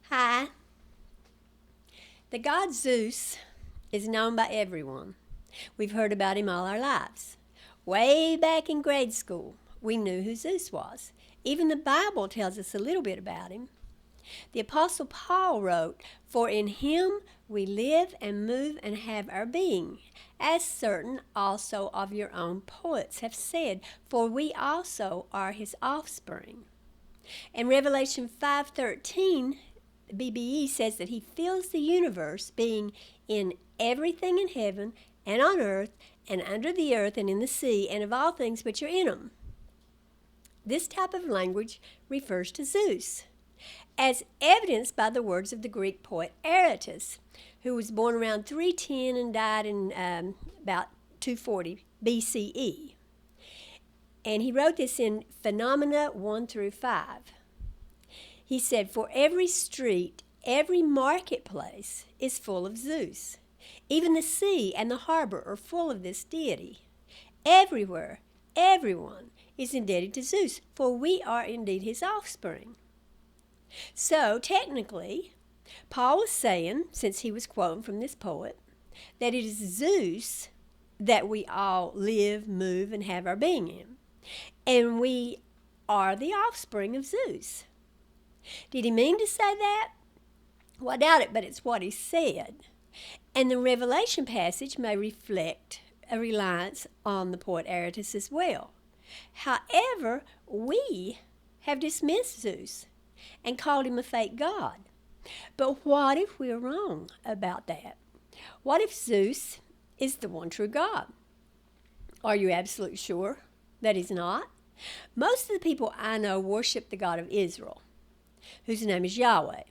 Hi. The god Zeus is known by everyone. We've heard about him all our lives. Way back in grade school, we knew who Zeus was. Even the Bible tells us a little bit about him. The Apostle Paul wrote, "For in him we live and move and have our being, as certain also of your own poets have said, for we also are his offspring." In Revelation 5:13, BBE says that he fills the universe, being in everything in heaven and on earth and under the earth and in the sea and of all things which are in them. This type of language refers to Zeus, as evidenced by the words of the Greek poet Aratus, who was born around 310 and died in about 240 BCE. And he wrote this in Phenomena 1 through 5. He said, "For every street, every marketplace is full of Zeus. Even the sea and the harbor are full of this deity. Everywhere, everyone is indebted to Zeus, for we are indeed his offspring." So, technically, Paul was saying, since he was quoting from this poet, that it is Zeus that we all live, move, and have our being in. And we are the offspring of Zeus. Did he mean to say that? Well, I doubt it, but it's what he said. And the Revelation passage may reflect a reliance on the poet Aratus as well. However, we have dismissed Zeus and called him a fake god. But what if we're wrong about that? What if Zeus is the one true God? Are you absolutely sure that he's not? Most of the people I know worship the God of Israel, whose name is Yahweh.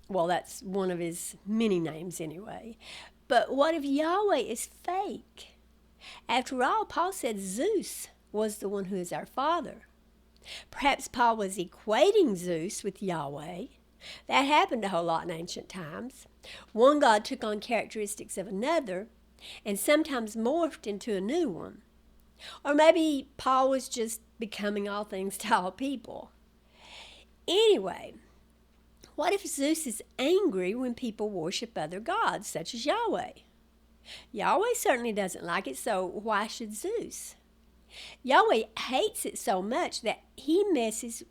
Well, that's one of his many names anyway. But what if Yahweh is fake? After all, Paul said Zeus was the one who is our father. Perhaps Paul was equating Zeus with Yahweh. That happened a whole lot in ancient times. One god took on characteristics of another and sometimes morphed into a new one. Or maybe Paul was just becoming all things to all people. Anyway, what if Zeus is angry when people worship other gods, such as Yahweh? Yahweh certainly doesn't like it, so why should Zeus? Yahweh hates it so much that it messes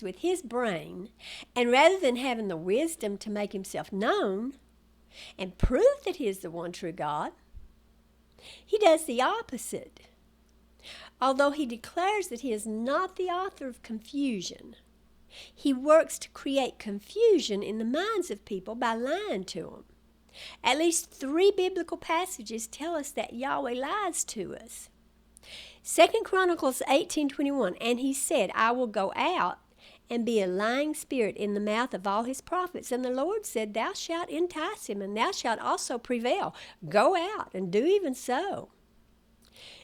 with his brain, and rather than having the wisdom to make himself known and prove that he is the one true God, he does the opposite. Although he declares that he is not the author of confusion, he works to create confusion in the minds of people by lying to them. At least 3 biblical passages tell us that Yahweh lies to us. 2 Chronicles 18:21, "And he said, I will go out and be a lying spirit in the mouth of all his prophets. And the Lord said, Thou shalt entice him, and thou shalt also prevail. Go out and do even so."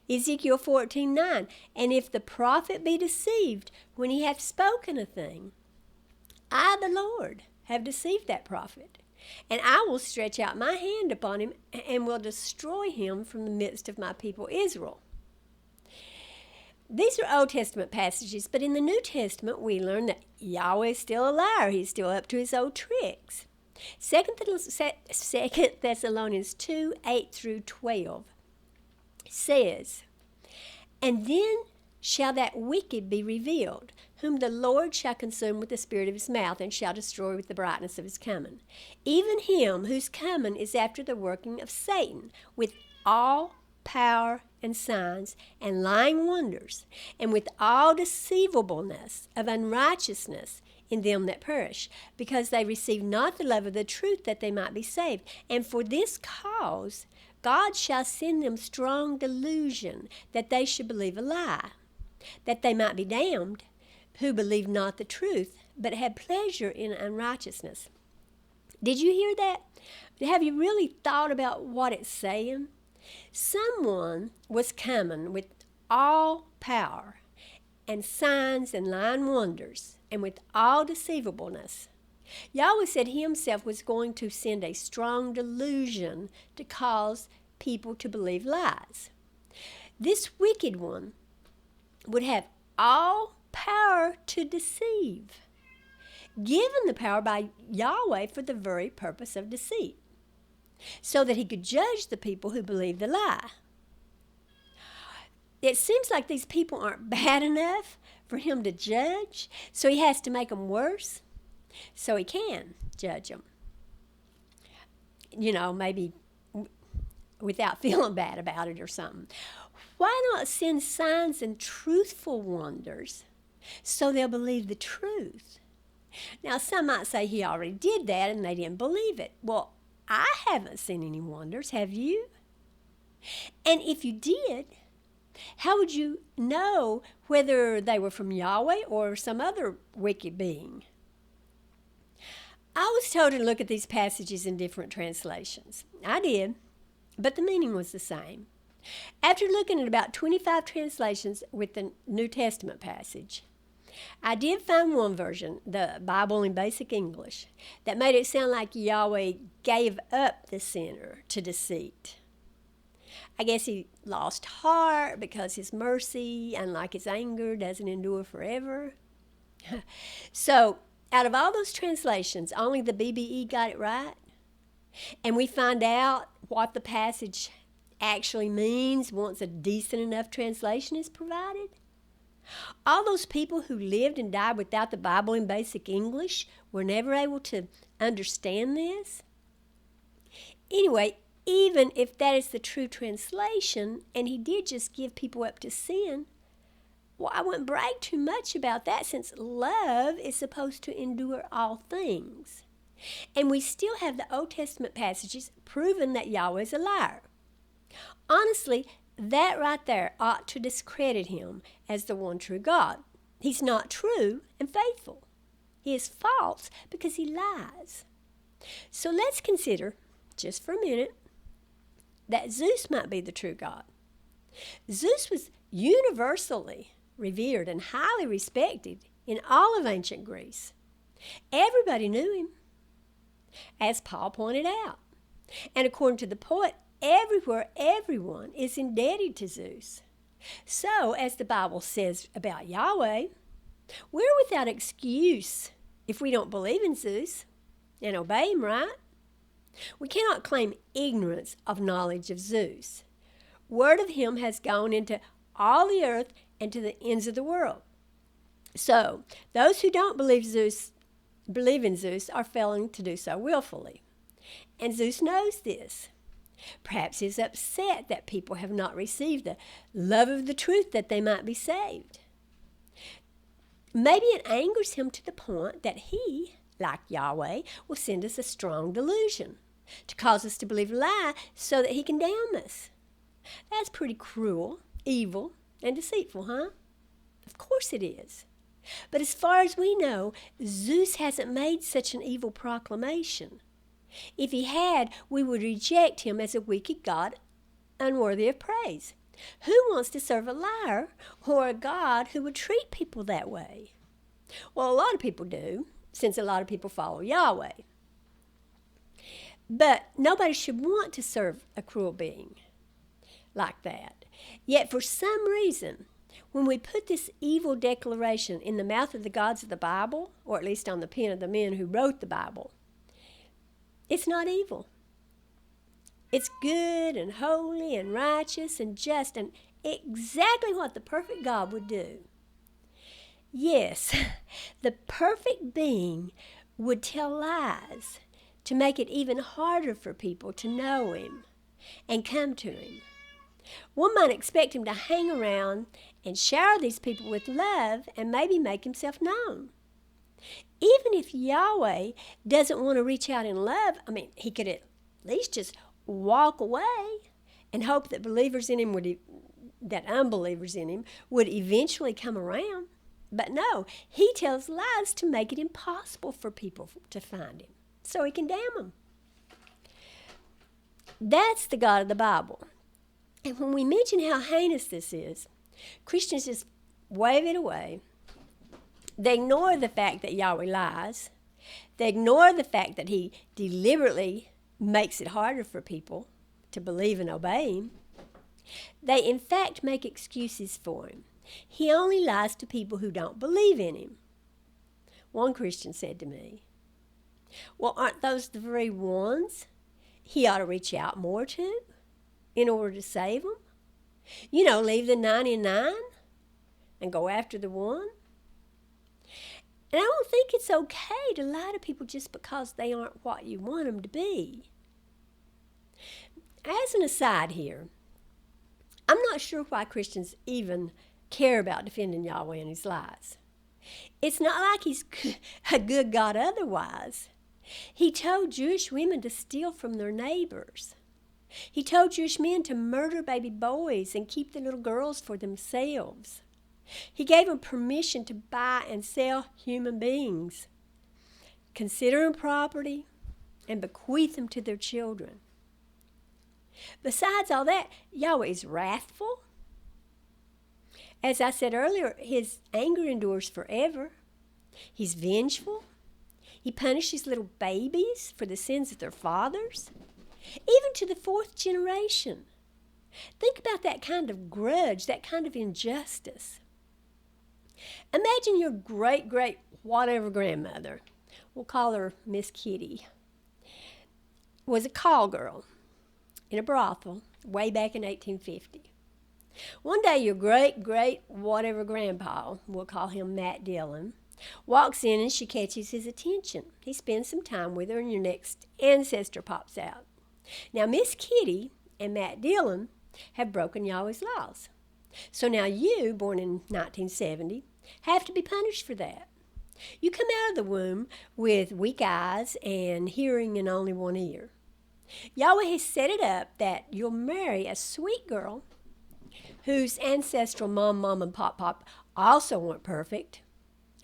Ezekiel 14:9, "And if the prophet be deceived when he hath spoken a thing, I, the Lord, have deceived that prophet. And I will stretch out my hand upon him and will destroy him from the midst of my people Israel." These are Old Testament passages, but in the New Testament we learn that Yahweh is still a liar. He's still up to his old tricks. 2 Thessalonians 2:8 through 12 says, "And then shall that wicked be revealed, whom the Lord shall consume with the spirit of his mouth, and shall destroy with the brightness of his coming. Even him whose coming is after the working of Satan, with all power and signs and lying wonders, and with all deceivableness of unrighteousness in them that perish, because they receive not the love of the truth that they might be saved. And for this cause God shall send them strong delusion, that they should believe a lie, that they might be damned, who believe not the truth, but had pleasure in unrighteousness." Did you hear that? Have you really thought about what it's saying? Someone was coming with all power and signs and lying wonders, and with all deceivableness. Yahweh said he himself was going to send a strong delusion to cause people to believe lies. This wicked one would have all power to deceive. given the power by Yahweh for the very purpose of deceit, so that he could judge the people who believe the lie. It seems like these people aren't bad enough for him to judge, so he has to make them worse so he can judge them. Maybe without feeling bad about it or something. Why not send signs and truthful wonders so they'll believe the truth? Now, some might say he already did that and they didn't believe it. Well, I haven't seen any wonders, have you? And if you did, how would you know whether they were from Yahweh or some other wicked being? I was told to look at these passages in different translations. I did, but the meaning was the same. After looking at about 25 translations with the New Testament passage, I did find one version, the Bible in Basic English, that made it sound like Yahweh gave up the sinner to deceit. I guess he lost heart because his mercy, unlike his anger, doesn't endure forever. So, out of all those translations, only the BBE got it right. And we find out what the passage actually means once a decent enough translation is provided. All those people who lived and died without the Bible in Basic English were never able to understand this. Anyway, even if that is the true translation, and he did just give people up to sin, well, I wouldn't brag too much about that, since love is supposed to endure all things. And we still have the Old Testament passages proving that Yahweh is a liar. Honestly, that right there ought to discredit him as the one true God. He's not true and faithful. He is false because he lies. So let's consider, just for a minute, that Zeus might be the true God. Zeus was universally revered and highly respected in all of ancient Greece. Everybody knew him, as Paul pointed out. And according to the poet, everywhere everyone is indebted to Zeus. So, as the Bible says about Yahweh, we're without excuse if we don't believe in Zeus and obey him, right? We cannot claim ignorance of knowledge of Zeus. Word of him has gone into all the earth and to the ends of the world. So, those who don't believe in Zeus are failing to do so willfully. And Zeus knows this. Perhaps he's upset that people have not received the love of the truth that they might be saved. Maybe it angers him to the point that he, like Yahweh, will send us a strong delusion to cause us to believe a lie so that he can damn us. That's pretty cruel, evil, and deceitful, huh? Of course it is. But as far as we know, Zeus hasn't made such an evil proclamation. If he had, we would reject him as a wicked God, unworthy of praise. Who wants to serve a liar or a God who would treat people that way? Well, a lot of people do, since a lot of people follow Yahweh. But nobody should want to serve a cruel being like that. Yet for some reason, when we put this evil declaration in the mouth of the gods of the Bible, or at least on the pen of the men who wrote the Bible, it's not evil. It's good and holy and righteous and just and exactly what the perfect God would do. Yes, the perfect being would tell lies to make it even harder for people to know him and come to him. One might expect him to hang around and shower these people with love and maybe make himself known. Even if Yahweh doesn't want to reach out in love, he could at least just walk away and hope that unbelievers in him would eventually come around. But no, he tells lies to make it impossible for people to find him, so he can damn them. That's the God of the Bible. And when we mention how heinous this is, Christians just wave it away. They ignore the fact that Yahweh lies. They ignore the fact that he deliberately makes it harder for people to believe and obey him. They, in fact, make excuses for him. He only lies to people who don't believe in him. One Christian said to me, well, aren't those the very ones he ought to reach out more to in order to save them? You know, leave the 99 and go after the one. And I don't think it's okay to lie to people just because they aren't what you want them to be. As an aside here, I'm not sure why Christians even care about defending Yahweh and his lies. It's not like he's a good God otherwise. He told Jewish women to steal from their neighbors. He told Jewish men to murder baby boys and keep the little girls for themselves. He gave them permission to buy and sell human beings, consider them property, and bequeath them to their children. Besides all that, Yahweh is wrathful. As I said earlier, his anger endures forever. He's vengeful. He punishes little babies for the sins of their fathers, even to the fourth generation. Think about that kind of grudge, that kind of injustice. Imagine your great-great-whatever grandmother, we'll call her Miss Kitty, was a call girl in a brothel way back in 1850. One day your great-great-whatever grandpa, we'll call him Matt Dillon, walks in and she catches his attention. He spends some time with her and your next ancestor pops out. Now Miss Kitty and Matt Dillon have broken Yahweh's laws. So now you, born in 1970, have to be punished for that. You come out of the womb with weak eyes and hearing in only one ear. Yahweh has set it up that you'll marry a sweet girl whose ancestral mom, and pop also weren't perfect,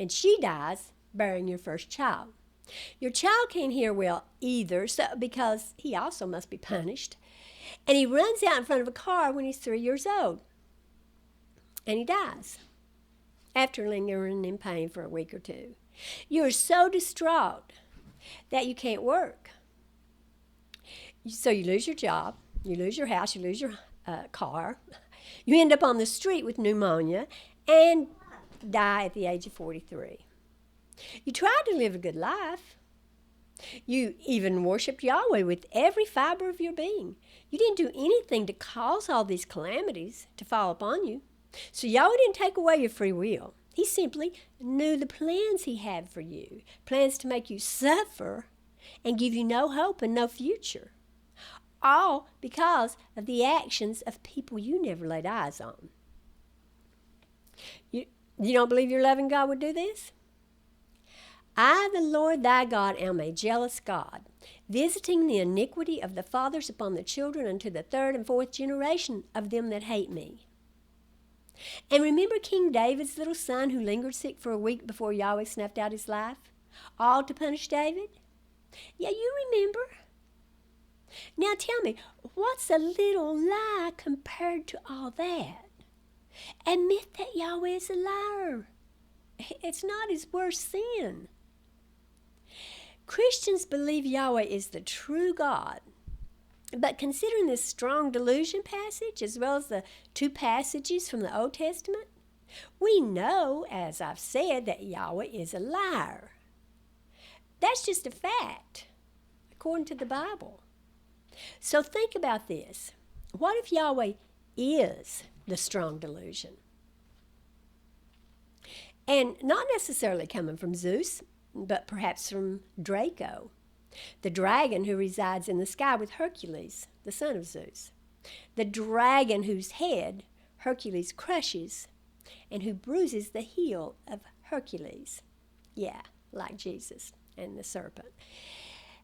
and she dies bearing your first child. Your child can't hear well either, because he also must be punished, and he runs out in front of a car when he's 3 years old, and he dies after lingering in pain for a week or two. You're so distraught that you can't work. So you lose your job, you lose your house, you lose your car. You end up on the street with pneumonia and die at the age of 43. You tried to live a good life. You even worshiped Yahweh with every fiber of your being. You didn't do anything to cause all these calamities to fall upon you. So Yahweh didn't take away your free will. He simply knew the plans he had for you, plans to make you suffer and give you no hope and no future, all because of the actions of people you never laid eyes on. You don't believe your loving God would do this? I, the Lord thy God, am a jealous God, visiting the iniquity of the fathers upon the children unto the third and fourth generation of them that hate me. And remember King David's little son who lingered sick for a week before Yahweh snuffed out his life, all to punish David? Yeah, you remember. Now tell me, what's a little lie compared to all that? Admit that Yahweh is a liar. It's not his worst sin. Christians believe Yahweh is the true God. But considering this strong delusion passage, as well as the two passages from the Old Testament, we know, as I've said, that Yahweh is a liar. That's just a fact, according to the Bible. So think about this. What if Yahweh is the strong delusion? And not necessarily coming from Zeus, but perhaps from Draco, the dragon who resides in the sky with Hercules, the son of Zeus. The dragon whose head Hercules crushes and who bruises the heel of Hercules. Yeah, like Jesus and the serpent.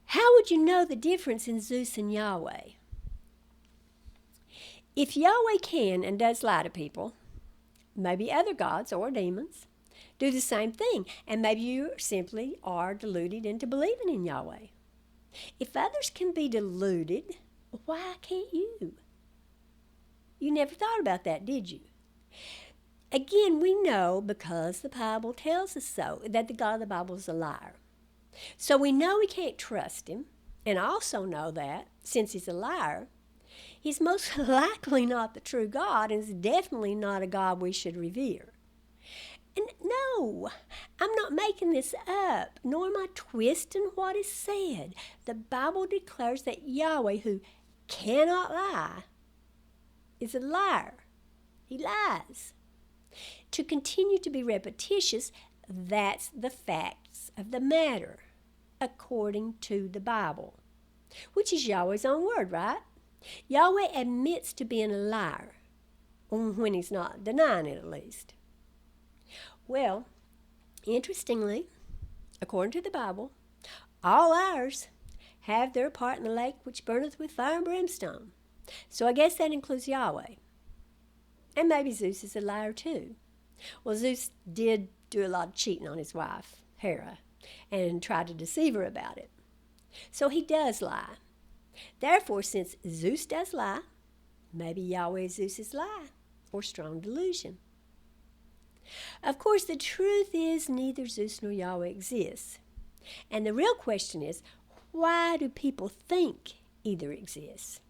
How would you know the difference in Zeus and Yahweh? If Yahweh can and does lie to people, maybe other gods or demons do the same thing, and maybe you simply are deluded into believing in Yahweh. If others can be deluded, why can't you? You never thought about that, did you? Again, we know because the Bible tells us so, that the God of the Bible is a liar. So we know we can't trust him, and also know that, since he's a liar, he's most likely not the true God, and is definitely not a God we should revere. And no, I'm not making this up, nor am I twisting what is said. The Bible declares that Yahweh, who cannot lie, is a liar. He lies. To continue to be repetitious, that's the facts of the matter, according to the Bible, which is Yahweh's own word, right? Yahweh admits to being a liar, when he's not denying it at least. Well, interestingly, according to the Bible, all liars have their part in the lake which burneth with fire and brimstone. So I guess that includes Yahweh. And maybe Zeus is a liar too. Well, Zeus did do a lot of cheating on his wife, Hera, and tried to deceive her about it. So he does lie. Therefore, since Zeus does lie, maybe Yahweh is Zeus's lie or strong delusion. Of course, the truth is neither Zeus nor Yahweh exists. And the real question is, why do people think either exists?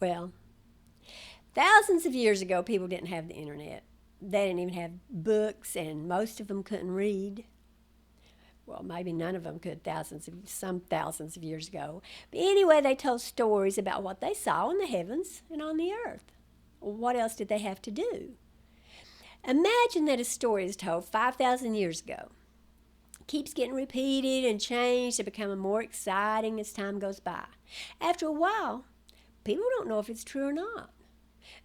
Well, thousands of years ago, people didn't have the internet. They didn't even have books, and most of them couldn't read. Well, maybe none of them could some thousands of years ago. But anyway, they told stories about what they saw in the heavens and on the earth. What else did they have to do? Imagine that a story is told 5,000 years ago. It keeps getting repeated and changed and becoming more exciting as time goes by. After a while, people don't know if it's true or not.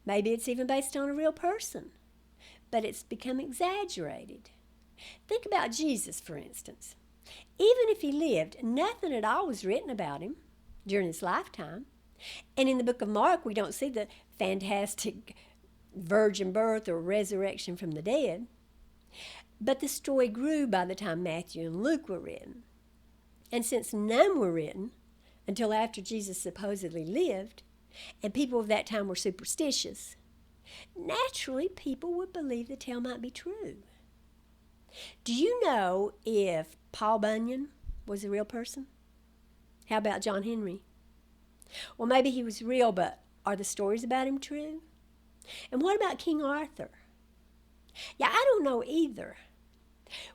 Maybe it's even based on a real person, but it's become exaggerated. Think about Jesus, for instance. Even if he lived, nothing at all was written about him during his lifetime. And in the book of Mark, we don't see the fantastic virgin birth or resurrection from the dead. But the story grew by the time Matthew and Luke were written. And since none were written until after Jesus supposedly lived, and people of that time were superstitious, naturally people would believe the tale might be true. Do you know if Paul Bunyan was a real person? How about John Henry? Well, maybe he was real, but are the stories about him true? And what about King Arthur? Yeah, I don't know either.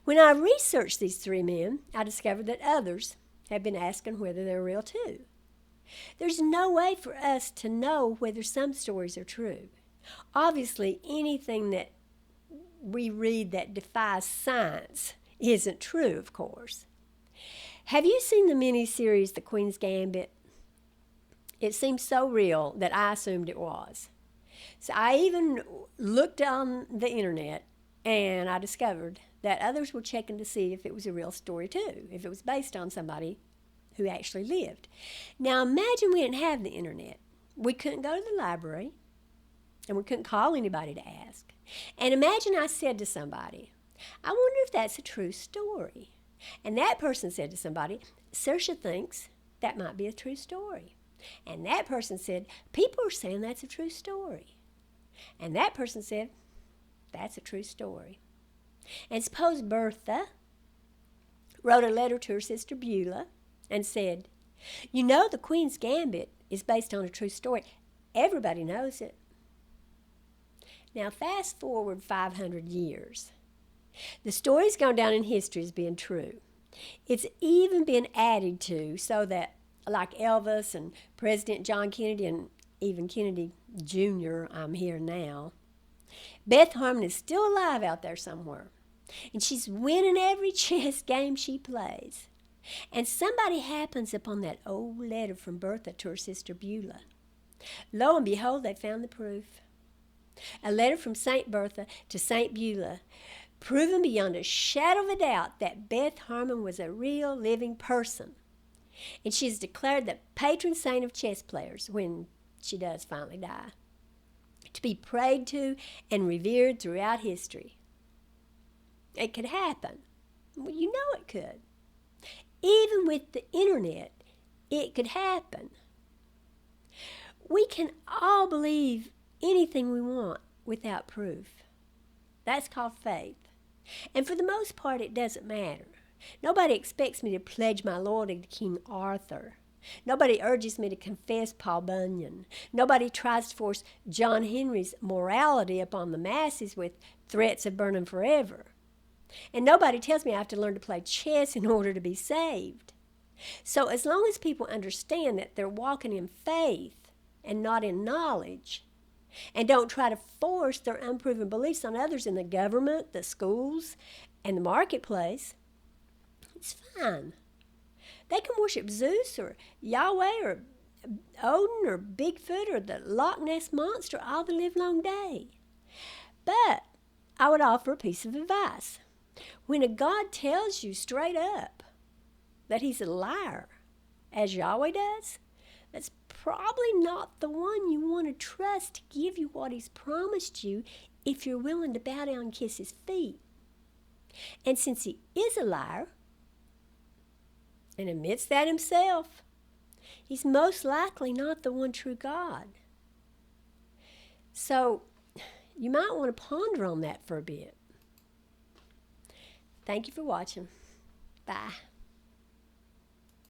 When I researched these three men, I discovered that others have been asking whether they're real too. There's no way for us to know whether some stories are true. Obviously, anything that we read that defies science isn't true, of course. Have you seen the miniseries The Queen's Gambit? It seems so real that I assumed it was. So I even looked on the internet and I discovered that others were checking to see if it was a real story too, if it was based on somebody who actually lived. Now imagine we didn't have the internet. We couldn't go to the library and we couldn't call anybody to ask. And imagine I said to somebody, I wonder if that's a true story. And that person said to somebody, Saoirse thinks that might be a true story. And that person said, people are saying that's a true story. And that person said, that's a true story. And suppose Bertha wrote a letter to her sister Beulah and said, you know the Queen's Gambit is based on a true story. Everybody knows it. Now fast forward 500 years. The story's gone down in history as being true. It's even been added to so that, like Elvis and President John Kennedy and even Kennedy Jr., I'm here now, Beth Harmon is still alive out there somewhere. And she's winning every chess game she plays. And somebody happens upon that old letter from Bertha to her sister Beulah. Lo and behold, they found the proof. A letter from St. Bertha to St. Beulah, proving beyond a shadow of a doubt that Beth Harmon was a real living person. And she is declared the patron saint of chess players when she does finally die, to be prayed to and revered throughout history. It could happen. Well, you know it could. Even with the internet, it could happen. We can all believe anything we want without proof. That's called faith. And for the most part, it doesn't matter. Nobody expects me to pledge my loyalty to King Arthur Nobody urges me to confess Paul Bunyan. Nobody tries to force John Henry's morality upon the masses with threats of burning forever. And nobody tells me I have to learn to play chess in order to be saved. So as long as people understand that they're walking in faith and not in knowledge, and don't try to force their unproven beliefs on others in the government, the schools, and the marketplace, it's fine. They can worship Zeus or Yahweh or Odin or Bigfoot or the Loch Ness Monster all the livelong day. But I would offer a piece of advice. When a God tells you straight up that he's a liar, as Yahweh does, that's probably not the one you want to trust to give you what he's promised you if you're willing to bow down and kiss his feet. And since he is a liar, and admits that himself, he's most likely not the one true God. So you might want to ponder on that for a bit. Thank you for watching. Bye.